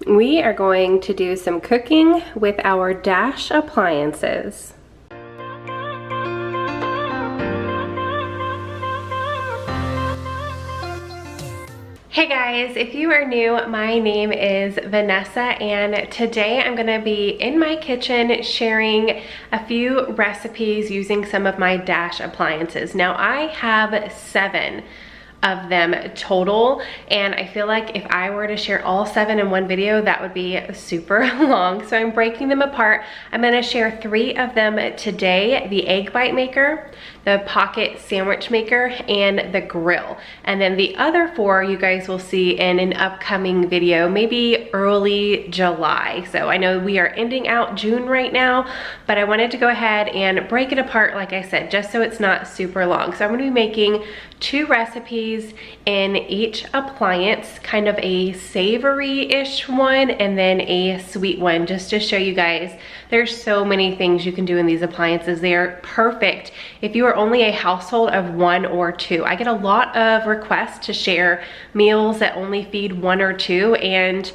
we are going to do some cooking with our Dash appliances. Hey guys, if you are new, my name is Vanessa and today I'm gonna be in my kitchen sharing a few recipes using some of my Dash appliances. Now I have 7 of them total, and I feel like if I were to share all 7 in one video, that would be super long. So I'm breaking them apart. I'm gonna share 3 of them today: the egg bite maker, the pocket sandwich maker, and the grill. And then the other 4 you guys will see in an upcoming video, maybe early July. So I know we are ending out June right now, but I wanted to go ahead and break it apart, like I said, just so it's not super long. So I'm gonna be making 2 recipes in each appliance, kind of a savory-ish one and then a sweet one, just to show you guys there's so many things you can do in these appliances. They are perfect if you are only a household of 1 or 2. I get a lot of requests to share meals that only feed 1 or 2, and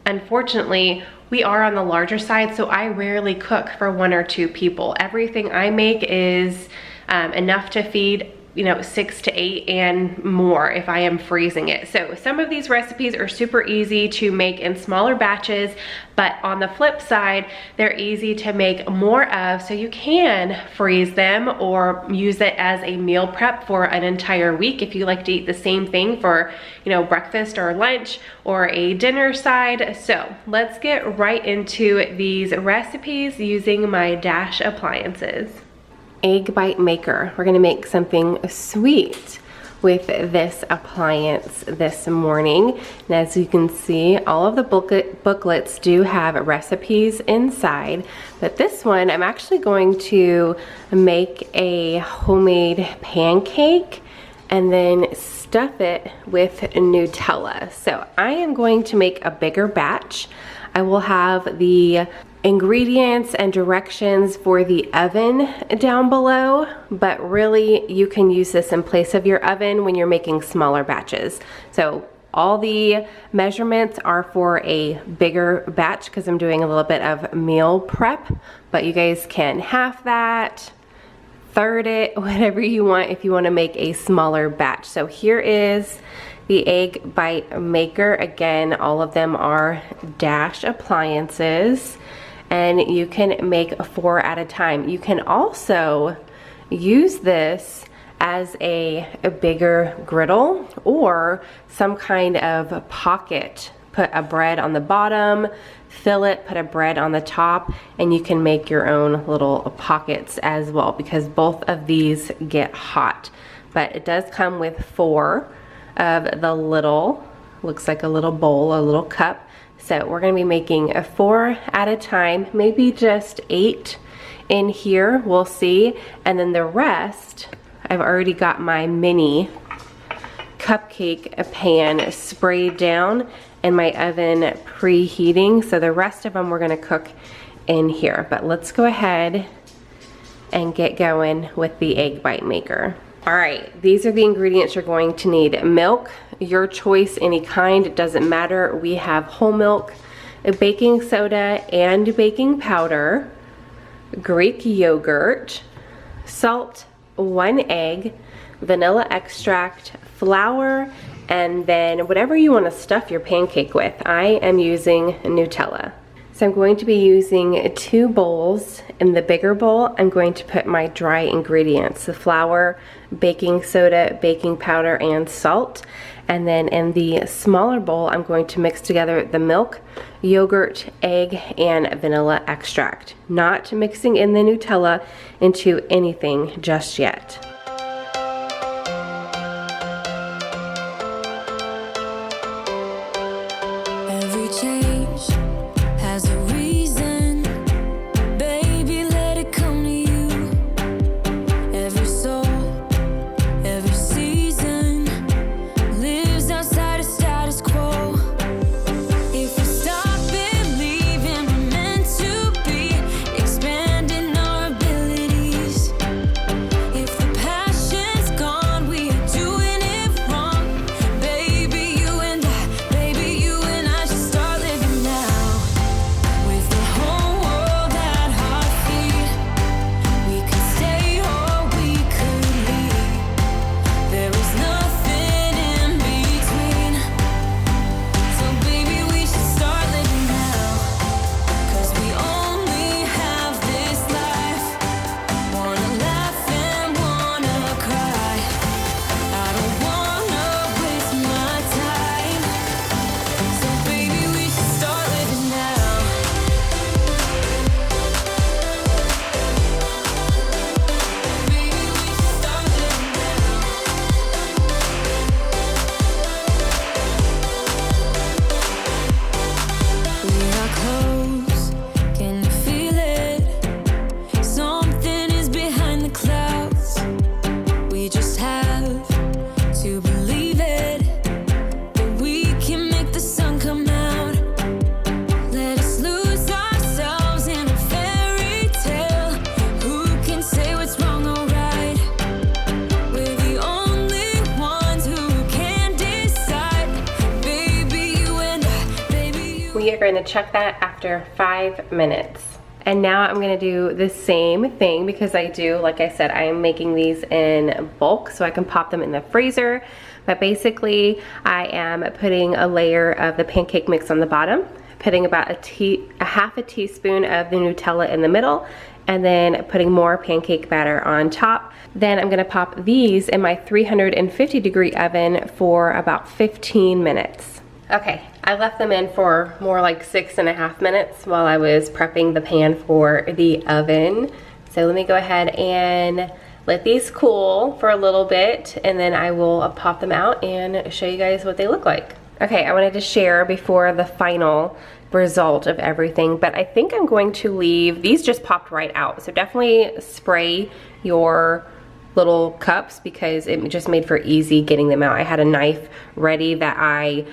unfortunately we are on the larger side, so I rarely cook for 1 or 2 people. Everything I make is enough to feed 6 to 8 and more if I am freezing it. So some of these recipes are super easy to make in smaller batches, but on the flip side, they're easy to make more of, so you can freeze them or use it as a meal prep for an entire week if you like to eat the same thing for, breakfast or lunch or a dinner side. So let's get right into these recipes using my Dash appliances. Egg bite maker. We're gonna make something sweet with this appliance this morning. And as you can see, all of the booklets do have recipes inside, but this one I'm actually going to make a homemade pancake and then stuff it with Nutella. So I am going to make a bigger batch. I will have the ingredients and directions for the oven down below, but really you can use this in place of your oven when you're making smaller batches. So all the measurements are for a bigger batch because I'm doing a little bit of meal prep, but you guys can half that, third it, whatever you want if you want to make a smaller batch. So here is the egg bite maker. Again, all of them are Dash appliances, and you can make 4 at a time. You can also use this as a bigger griddle or some kind of pocket. Put a bread on the bottom, fill it, put a bread on the top, and you can make your own little pockets as well, because both of these get hot. But it does come with 4 of the little, looks like a little bowl, a little cup. So we're gonna be making 4 at a time, maybe just 8 in here, we'll see. And then the rest, I've already got my mini cupcake pan sprayed down and my oven preheating. So the rest of them we're gonna cook in here. But let's go ahead and get going with the egg bite maker. All right, these are the ingredients you're going to need. Milk, your choice, any kind, it doesn't matter. We have whole milk, baking soda and baking powder, Greek yogurt, salt, 1 egg, vanilla extract, flour, and then whatever you want to stuff your pancake with. I am using Nutella. So I'm going to be using 2 bowls. In the bigger bowl, I'm going to put my dry ingredients, the flour, baking soda, baking powder, and salt. And then in the smaller bowl, I'm going to mix together the milk, yogurt, egg, and vanilla extract. Not mixing in the Nutella into anything just yet. Every change has a reason, baby, let it come to you. Every soul, every season lives outside of status quo. If we stop believing we're meant to be, expanding our abilities. If the passion's gone, we are doing it wrong. Baby, you and I should start living now. We are going to check that after 5 minutes. And now I'm gonna do the same thing because like I said, I am making these in bulk so I can pop them in the freezer. But basically, I am putting a layer of the pancake mix on the bottom, putting about a half a teaspoon of the Nutella in the middle, and then putting more pancake batter on top. Then I'm gonna pop these in my 350-degree oven for about 15 minutes. Okay, I left them in for more like 6.5 minutes while I was prepping the pan for the oven. So let me go ahead and let these cool for a little bit, and then I will pop them out and show you guys what they look like. Okay, I wanted to share before the final result of everything, but I think I'm going to leave, these just popped right out. So definitely spray your little cups because it just made for easy getting them out. I had a knife ready that I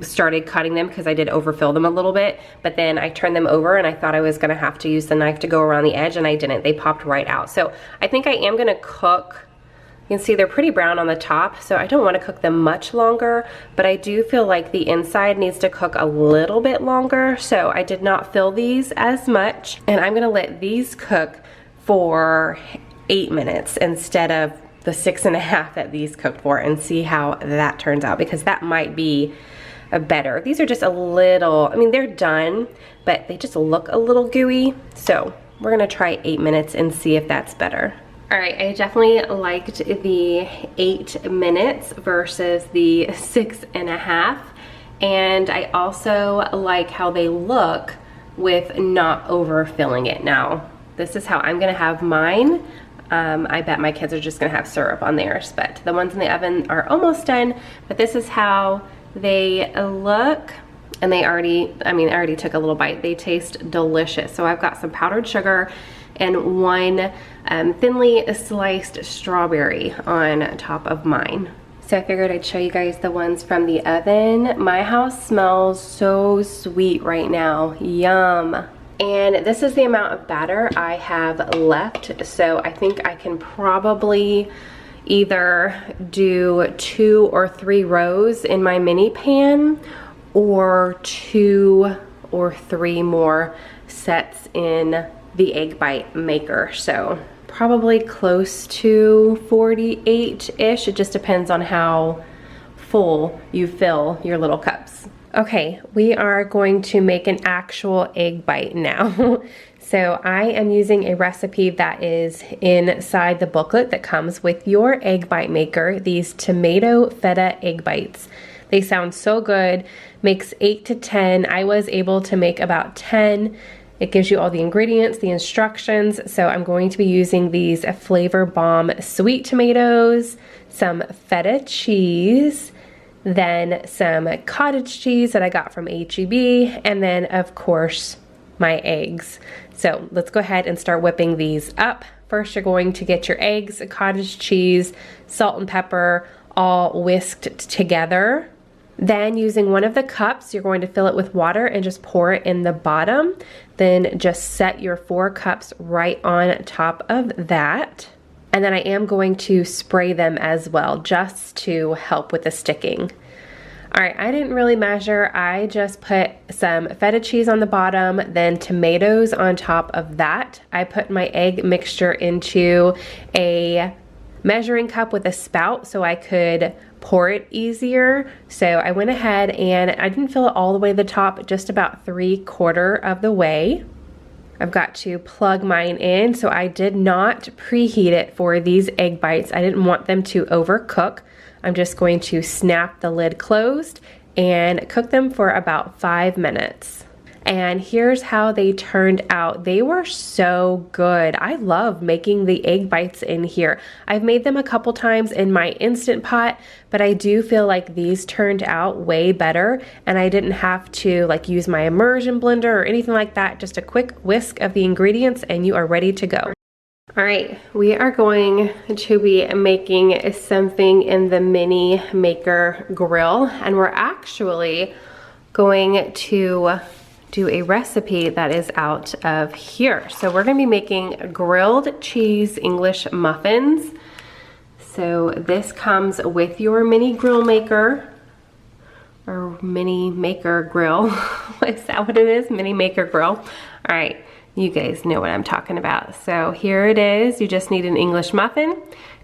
started cutting them because I did overfill them a little bit, but then I turned them over and I thought I was gonna have to use the knife to go around the edge, and I didn't. They popped right out. So I think I am gonna cook. You can see they're pretty brown on the top, so I don't want to cook them much longer, but I do feel like the inside needs to cook a little bit longer, so I did not fill these as much, and I'm gonna let these cook for 8 minutes instead of the 6.5 that these cooked for, and see how that turns out, because that might be better. These are just a little, I mean, they're done, but they just look a little gooey, so we're gonna try 8 minutes and see if that's better. All right, I definitely liked the 8 minutes versus the 6.5, and I also like how they look with not overfilling it. Now, this is how I'm gonna have mine. I bet my kids are just gonna have syrup on theirs, but the ones in the oven are almost done, but this is how they look. And they already, I already took a little bite. They taste delicious. So I've got some powdered sugar and one thinly sliced strawberry on top of mine. So I figured I'd show you guys the ones from the oven. My house smells so sweet right now. Yum. And this is the amount of batter I have left. So I think I can probably either do 2 or 3 rows in my mini pan, or 2 or 3 more sets in the egg bite maker. So probably close to 48-ish. It just depends on how full you fill your little cups. Okay, we are going to make an actual egg bite now. So I am using a recipe that is inside the booklet that comes with your egg bite maker, these tomato feta egg bites. They sound so good. Makes 8 to 10. I was able to make about 10. It gives you all the ingredients, the instructions. So I'm going to be using these Flavor Bomb sweet tomatoes, some feta cheese, then some cottage cheese that I got from H-E-B, and then of course my eggs. So let's go ahead and start whipping these up. First, you're going to get your eggs, cottage cheese, salt and pepper, all whisked together. Then using one of the cups, you're going to fill it with water and just pour it in the bottom. Then just set your 4 cups right on top of that. And then I am going to spray them as well, just to help with the sticking. All right, I didn't really measure. I just put some feta cheese on the bottom, then tomatoes on top of that. I put my egg mixture into a measuring cup with a spout so I could pour it easier. So I went ahead and I didn't fill it all the way to the top, just about 3/4 of the way. I've got to plug mine in, so I did not preheat it for these egg bites. I didn't want them to overcook. I'm just going to snap the lid closed and cook them for about 5 minutes. And here's how they turned out. They were so good. I love making the egg bites in here. I've made them a couple times in my Instant Pot, but I do feel like these turned out way better, and I didn't have to like use my immersion blender or anything like that. Just a quick whisk of the ingredients and you are ready to go. All right, we are going to be making something in the mini maker grill, and we're actually going to do a recipe that is out of here. So we're gonna be making grilled cheese English muffins. So this comes with your mini grill maker, or mini maker grill. Is that what it is? Mini maker grill. All right, you guys know what I'm talking about. So here it is. You just need an English muffin,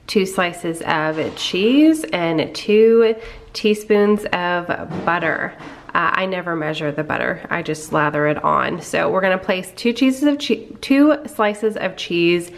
2 slices of cheese, and 2 teaspoons of butter. I never measure the butter. I just lather it on. So we're gonna place 2 slices of cheese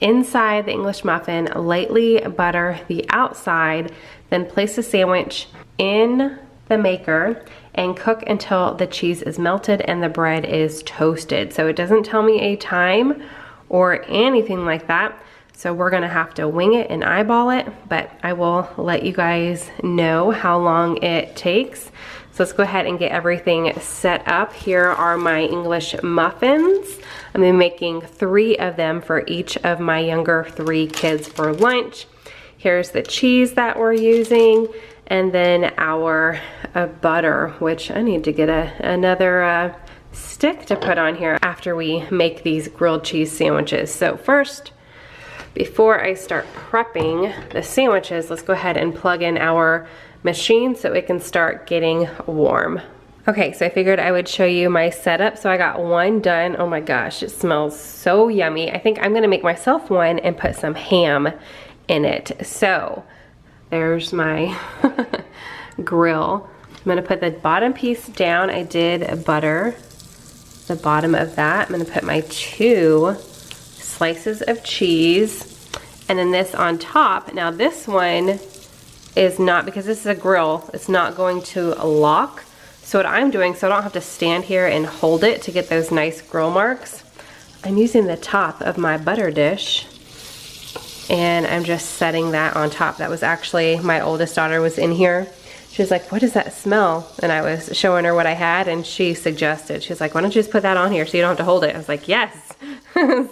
inside the English muffin, lightly butter the outside, then place the sandwich in the maker and cook until the cheese is melted and the bread is toasted. So it doesn't tell me a time or anything like that. So we're gonna have to wing it and eyeball it, but I will let you guys know how long it takes. So let's go ahead and get everything set up. Here are my English muffins. I'm gonna be making 3 of them for each of my younger 3 kids for lunch. Here's the cheese that we're using, and then our butter, which I need to get another stick to put on here after we make these grilled cheese sandwiches. So first, before I start prepping the sandwiches, let's go ahead and plug in our machine so it can start getting warm. Okay, so I figured I would show you my setup. So I got 1 done. Oh my gosh, it smells so yummy. I think I'm gonna make myself one and put some ham in it. So there's my grill. I'm gonna put the bottom piece down. I did butter the bottom of that. I'm gonna put my 2 slices of cheese, and then this on top. Now this one is not, because this is a grill, it's not going to lock. So what I'm doing, so I don't have to stand here and hold it to get those nice grill marks, I'm using the top of my butter dish and I'm just setting that on top. That was actually, my oldest daughter was in here. She was like, what does that smell? And I was showing her what I had, and she suggested, she was like, why don't you just put that on here so you don't have to hold it? I was like, yes.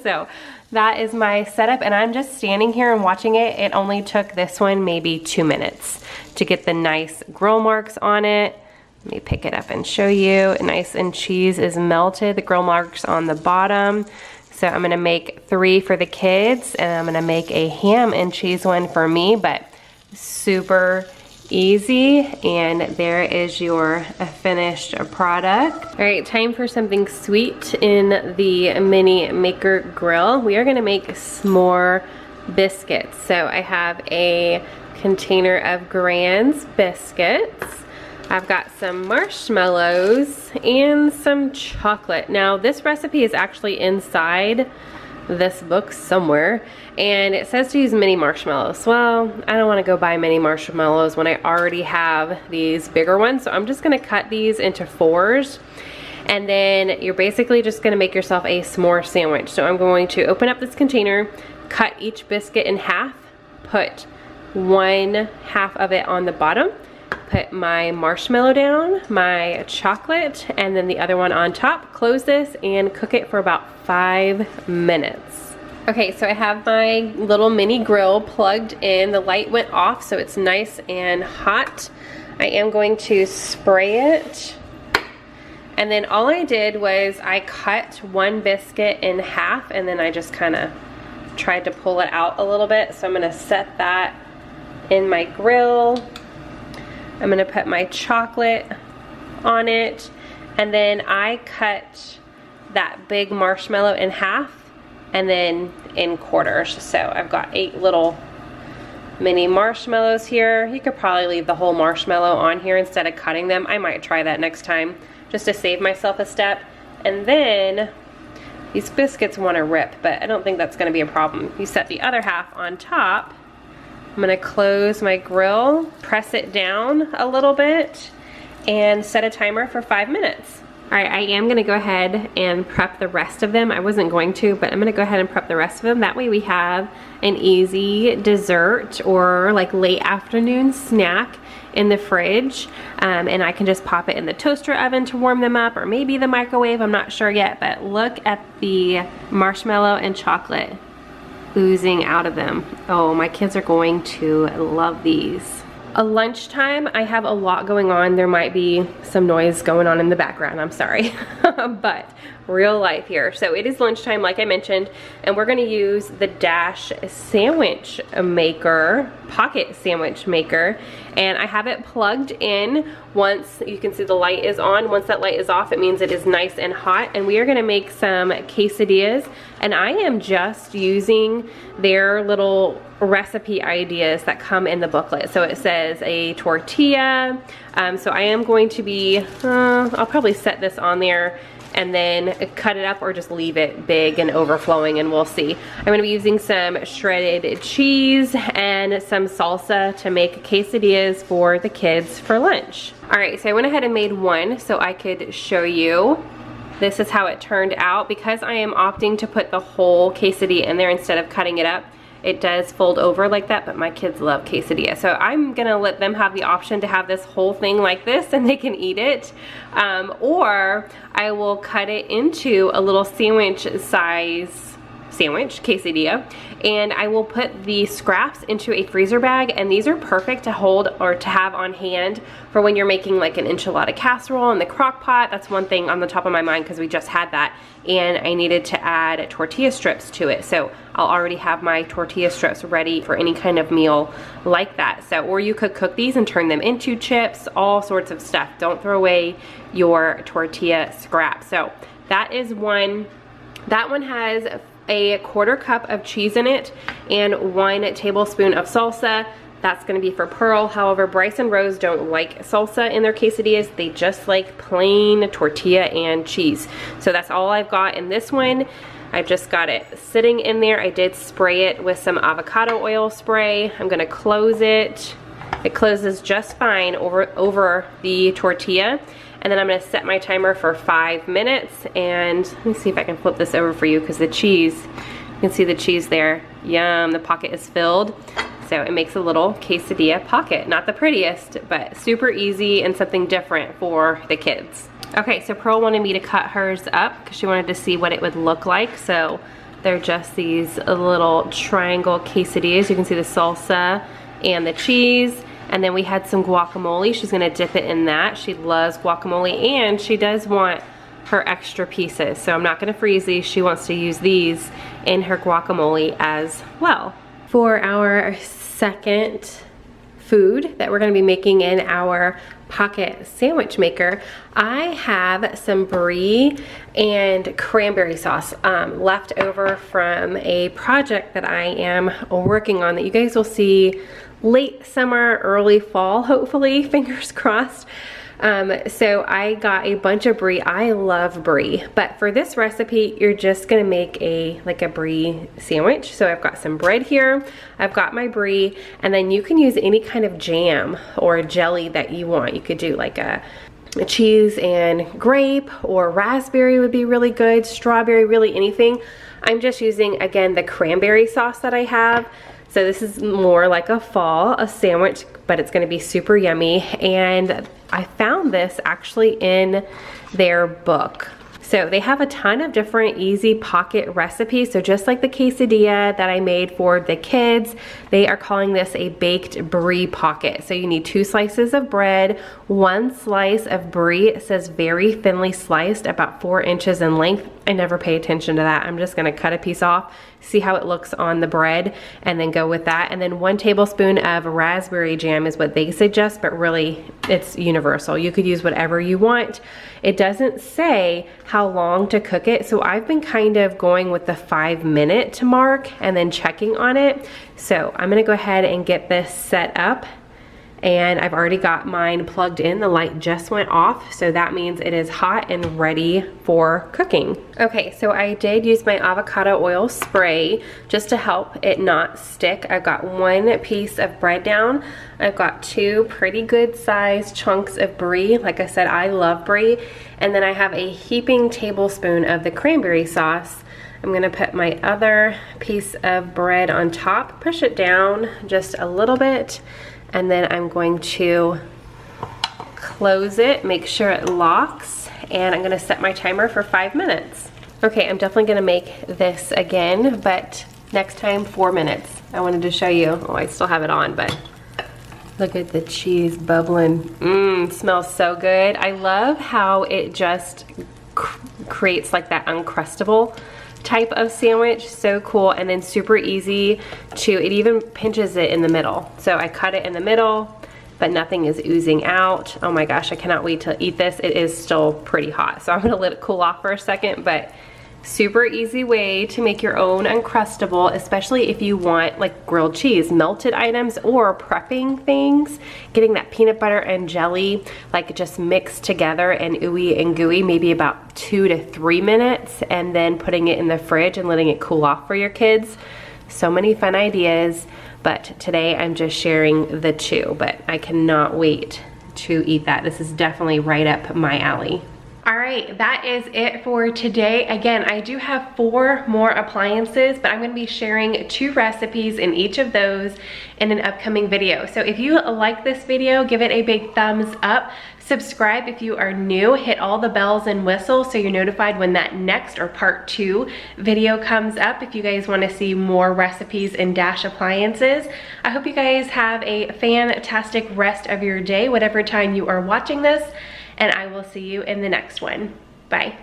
So that is my setup, and I'm just standing here and watching it. It only took this one maybe 2 minutes to get the nice grill marks on it. Let me pick it up and show you. Nice, and cheese is melted, the grill marks on the bottom. So I'm gonna make 3 for the kids, and I'm gonna make a ham and cheese one for me, but super easy. And there is your finished product. All right, time for something sweet in the mini maker grill. We are gonna make s'more biscuits. So I have a container of Grand's biscuits. I've got some marshmallows and some chocolate. Now this recipe is actually inside this book somewhere, and it says to use mini marshmallows. Well, I don't want to go buy mini marshmallows when I already have these bigger ones, so I'm just going to cut these into 4s, and then you're basically just going to make yourself a s'more sandwich. So I'm going to open up this container, cut each biscuit in half, put 1/2 of it on the bottom, put my marshmallow down, my chocolate, and then the other one on top. Close this and cook it for about 5 minutes. Okay, so I have my little mini grill plugged in. The light went off, so it's nice and hot. I am going to spray it. And then all I did was I cut 1 biscuit in half, and then I just kind of tried to pull it out a little bit. So I'm gonna set that in my grill. I'm gonna put my chocolate on it, and then I cut that big marshmallow in half and then in quarters. So I've got 8 little mini marshmallows here. You could probably leave the whole marshmallow on here instead of cutting them. I might try that next time just to save myself a step. And then these biscuits want to rip, but I don't think that's going to be a problem. You set the other half on top. I'm gonna close my grill, press it down a little bit, and set a timer for 5 minutes. All right, I am gonna go ahead and prep the rest of them. I wasn't going to, but I'm gonna go ahead and prep the rest of them. That way we have an easy dessert or like late afternoon snack in the fridge, and I can just pop it in the toaster oven to warm them up, or maybe the microwave, I'm not sure yet. But look at the marshmallow and chocolate oozing out of them. Oh, my kids are going to love these. Lunchtime, I have a lot going on. There might be some noise going on in the background, I'm sorry. But real life here. So it is lunchtime, like I mentioned, and we're gonna use the Dash sandwich maker, pocket sandwich maker. And I have it plugged in. Once you can see the light is on, once that light is off, it means it is nice and hot. And we are gonna make some quesadillas. And I am just using their little recipe ideas that come in the booklet. So it says a tortilla. So I am going to be, I'll probably set this on there and then cut it up or just leave it big and overflowing, and we'll see. I'm gonna be using some shredded cheese and some salsa to make quesadillas for the kids for lunch. All right, so I went ahead and made one so I could show you. This is how it turned out. Because I am opting to put the whole quesadilla in there instead of cutting it up, it does fold over like that, but my kids love quesadilla. So I'm gonna let them have the option to have this whole thing like this and they can eat it. Or I will cut it into a little sandwich size sandwich quesadilla, and I will put the scraps into a freezer bag, and these are perfect to hold or to have on hand for when you're making like an enchilada casserole in the crock pot. That's one thing on the top of my mind because we just had that and I needed to add tortilla strips to it. So I'll already have my tortilla strips ready for any kind of meal like that. So, or you could cook these and turn them into chips, all sorts of stuff. Don't throw away your tortilla scraps. So that is one. That one has a 1/4 cup of cheese in it and 1 tablespoon of salsa. That's gonna be for Pearl. However, Bryce and Rose don't like salsa in their quesadillas. They just like plain tortilla and cheese. So that's all I've got in this one. I've just got it sitting in there. I did spray it with some avocado oil spray. I'm gonna close it. It closes just fine over the tortilla. And then I'm gonna set my timer for 5 minutes. And let me see if I can flip this over for you because the cheese, you can see the cheese there. Yum, the pocket is filled. So it makes a little quesadilla pocket. Not the prettiest, but super easy and something different for the kids. Okay, so Pearl wanted me to cut hers up because she wanted to see what it would look like. So they're just these little triangle quesadillas. You can see the salsa and the cheese. And then we had some guacamole. She's gonna dip it in that. She loves guacamole and she does want her extra pieces. So I'm not gonna freeze these. She wants to use these in her guacamole as well. For our second food that we're gonna be making in our pocket sandwich maker, I have some Brie and cranberry sauce left over from a project that I am working on that you guys will see late summer, early fall, hopefully, fingers crossed. So I got a bunch of Brie. I love Brie, but for this recipe, you're just gonna make like a Brie sandwich. So I've got some bread here, I've got my Brie, and then you can use any kind of jam or jelly that you want. You could do like a cheese and grape, or raspberry would be really good, strawberry, really anything. I'm just using, again, the cranberry sauce that I have. So this is more like a sandwich, but it's gonna be super yummy. And I found this actually in their book. So they have a ton of different easy pocket recipes. So just like the quesadilla that I made for the kids, they are calling this a baked Brie pocket. So you need 2 slices of bread, 1 slice of Brie. It says very thinly sliced, about 4 inches in length. I never pay attention to that. I'm just gonna cut a piece off, see how it looks on the bread, and then go with that. And then 1 tablespoon of raspberry jam is what they suggest, but really it's universal. You could use whatever you want. It doesn't say how long to cook it, so I've been kind of going with the 5-minute mark and then checking on it. So I'm gonna go ahead and get this set up. And I've already got mine plugged in. The light just went off, so that means it is hot and ready for cooking. Okay, so I did use my avocado oil spray just to help it not stick. I've got 1 piece of bread down. I've got 2 pretty good sized chunks of Brie. Like I said, I love Brie. And then I have a heaping tablespoon of the cranberry sauce. I'm gonna put my other piece of bread on top, push it down just a little bit, and then I'm going to close it, make sure it locks, and I'm gonna set my timer for 5 minutes. Okay, I'm definitely gonna make this again, but next time 4 minutes. I wanted to show you. Oh, I still have it on, but look at the cheese bubbling. Mmm, smells so good. I love how it just creates like that uncrustable type of sandwich. So cool, and then super easy to, it even pinches it in the middle. So I cut it in the middle, but nothing is oozing out. Oh my gosh, I cannot wait to eat this. It is still pretty hot, so I'm gonna let it cool off for a second, but super easy way to make your own Uncrustable, especially if you want like grilled cheese, melted items, or prepping things. Getting that peanut butter and jelly like just mixed together and ooey and gooey, maybe about 2 to 3 minutes, and then putting it in the fridge and letting it cool off for your kids. So many fun ideas, but today I'm just sharing the 2, but I cannot wait to eat that. This is definitely right up my alley. All right, that is it for today. Again, I do have 4 more appliances, but I'm gonna be sharing 2 recipes in each of those in an upcoming video. So if you like this video, give it a big thumbs up. Subscribe if you are new, hit all the bells and whistles so you're notified when that next or part 2 video comes up if you guys wanna see more recipes in Dash Appliances. I hope you guys have a fantastic rest of your day, whatever time you are watching this, and I will see you in the next one. Bye.